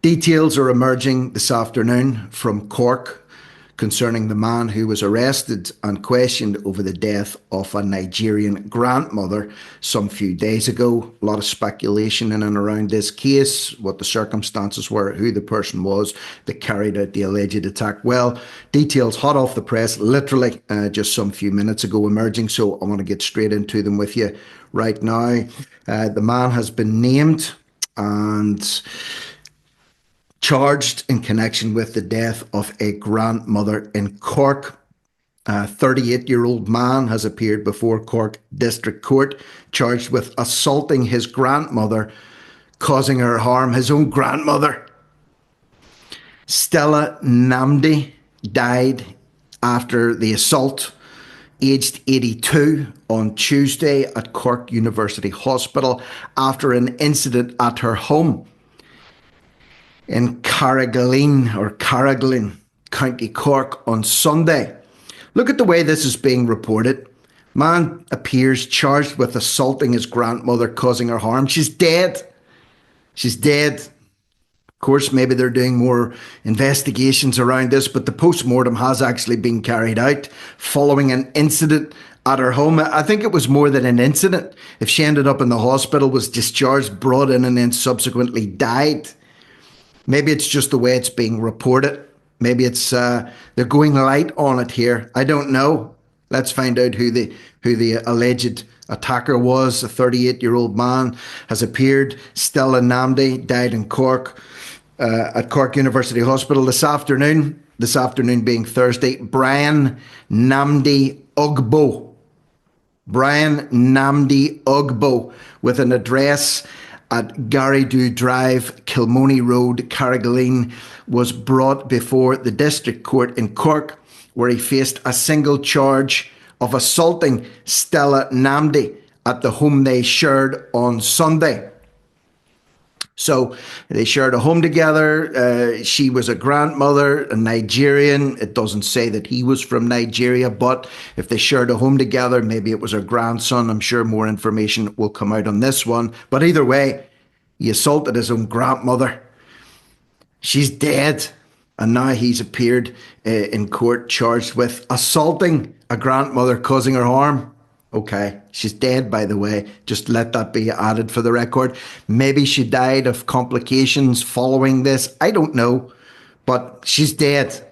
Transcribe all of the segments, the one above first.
Details are emerging this afternoon from Cork concerning the man who was arrested and questioned over the death of a Nigerian grandmother some few days ago. A lot of speculation in and around this case, what the circumstances were, who the person was that carried out the alleged attack. Well, details hot off the press, literally just some few minutes ago emerging, so I want to get straight into them with you right now. The man has been named and charged in connection with the death of a grandmother in Cork. A 38-year-old man has appeared before Cork District Court, charged with assaulting his grandmother, causing her harm. His own grandmother, Stella Nnamdi, died after the assault, aged 82, on Tuesday at Cork University Hospital after an incident at her home in Carrigaline, County Cork on Sunday. Look at the way this is being reported. Man appears charged with assaulting his grandmother, causing her harm. She's dead. She's dead. Of course, maybe they're doing more investigations around this, but the postmortem has actually been carried out following an incident at her home. I think it was more than an incident. If she ended up in the hospital, was discharged, brought in, and then subsequently died. Maybe it's just the way it's being reported. Maybe it's they're going light on it here. I don't know. Let's find out who the alleged attacker was. A 38-year-old man has appeared. Stella Nnamdi died in Cork at Cork University Hospital this afternoon. This afternoon being Thursday. Brian Nnamdi Ogbo. Brian Nnamdi Ogbo, with an address at Garrido Drive, Kilmoney Road, Carrigaline, was brought before the District Court in Cork, where he faced a single charge of assaulting Stella Nnamdi at the home they shared on Sunday. So they shared a home together. She was a grandmother, a Nigerian. It doesn't say that he was from Nigeria, but if they shared a home together, maybe it was her grandson. I'm sure more information will come out on this one. But either way, he assaulted his own grandmother. She's dead. And now he's appeared in court charged with assaulting a grandmother, causing her harm. Okay, she's dead, by the way. Just let that be added for the record. Maybe she died of complications following this. I don't know, but she's dead.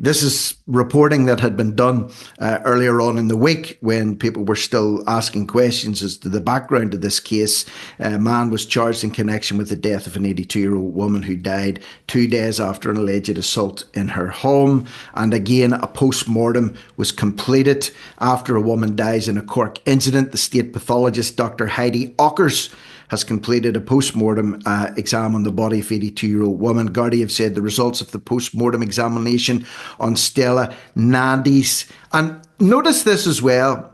This is reporting that had been done earlier on in the week when people were still asking questions as to the background of this case. A man was charged in connection with the death of an 82-year-old woman who died 2 days after an alleged assault in her home. And again, a post-mortem was completed after a woman dies in a Cork incident. The state pathologist, Dr. Heidi Ockers, has completed a post-mortem exam on the body of 82-year-old woman. Gardaí have said the results of the post-mortem examination on Stella Nnamdi's. And notice this as well,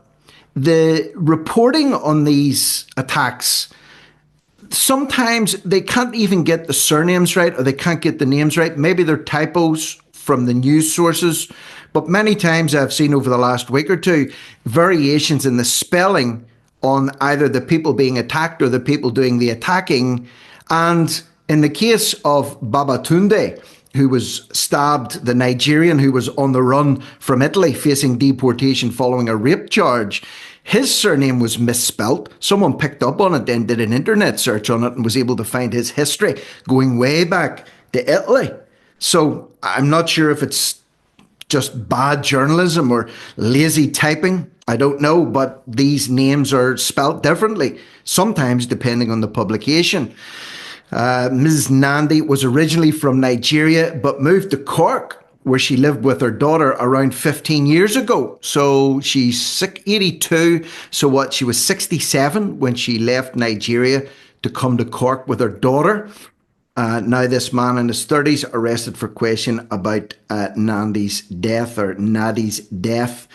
the reporting on these attacks, sometimes they can't even get the surnames right, or they can't get the names right. Maybe they're typos from the news sources, but many times I've seen over the last week or two, variations in the spelling on either the people being attacked or the people doing the attacking. And in the case of Babatunde, who was stabbed, the Nigerian who was on the run from Italy facing deportation following a rape charge, his surname was misspelt. Someone picked up on it, then did an internet search on it and was able to find his history going way back to Italy. So I'm not sure if it's just bad journalism or lazy typing. I don't know, but these names are spelt differently, sometimes depending on the publication. Ms. Nnamdi was originally from Nigeria, but moved to Cork, where she lived with her daughter around 15 years ago. So she's 82. So what? She was 67 when she left Nigeria to come to Cork with her daughter. Now this man in his 30s arrested for question about Nnamdi's death, or Nadi's death.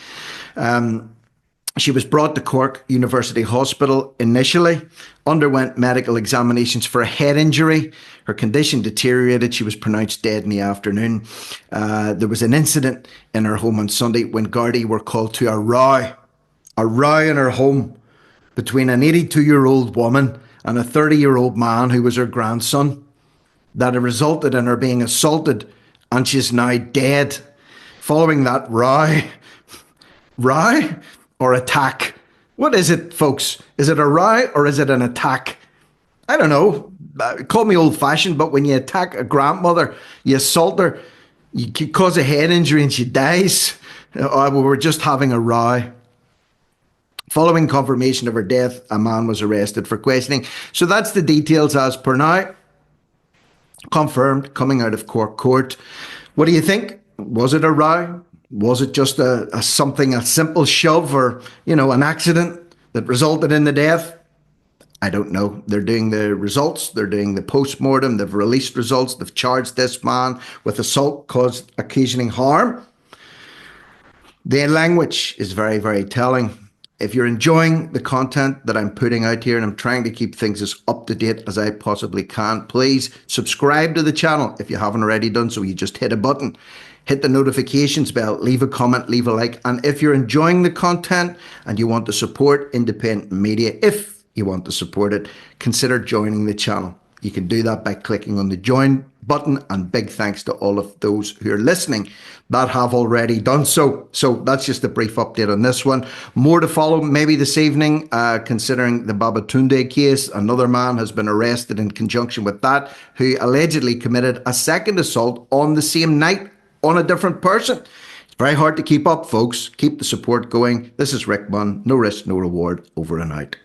She was brought to Cork University Hospital initially, underwent medical examinations for a head injury. Her condition deteriorated. She was pronounced dead in the afternoon. There was an incident in her home on Sunday when Gardaí were called to a row in her home between an 82-year-old woman and a 30-year-old man who was her grandson. that it resulted in her being assaulted and she's now dead following that row or attack. What is it, folks? Is it a row or is it an attack? I don't know. Call me old fashioned, but when you attack a grandmother, you assault her, you cause a head injury and she dies. We were just having a row. Following confirmation of her death, a man was arrested for questioning. So that's the details as per now. Confirmed, coming out of Cork court. What do you think? Was it a row? Was it just a simple shove, or, an accident that resulted in the death? I don't know. They're doing the results. They're doing the postmortem. They've released results. They've charged this man with assault caused occasioning harm. The language is very, very telling. If you're enjoying the content that I'm putting out here, and I'm trying to keep things as up to date as I possibly can, please subscribe to the channel if you haven't already done so. You just hit a button, hit the notifications bell, leave a comment, leave a like. And if you're enjoying the content and you want to support independent media, if you want to support it, consider joining the channel. You can do that by clicking on the join button, and big thanks to all of those who are listening that have already done so. So that's just a brief update on this one. More to follow maybe this evening, considering the Babatunde case. Another man has been arrested in conjunction with that, who allegedly committed a second assault on the same night on a different person. It's very hard to keep up, folks. Keep the support going. This is Rick Munn. No risk, no reward. Over and out.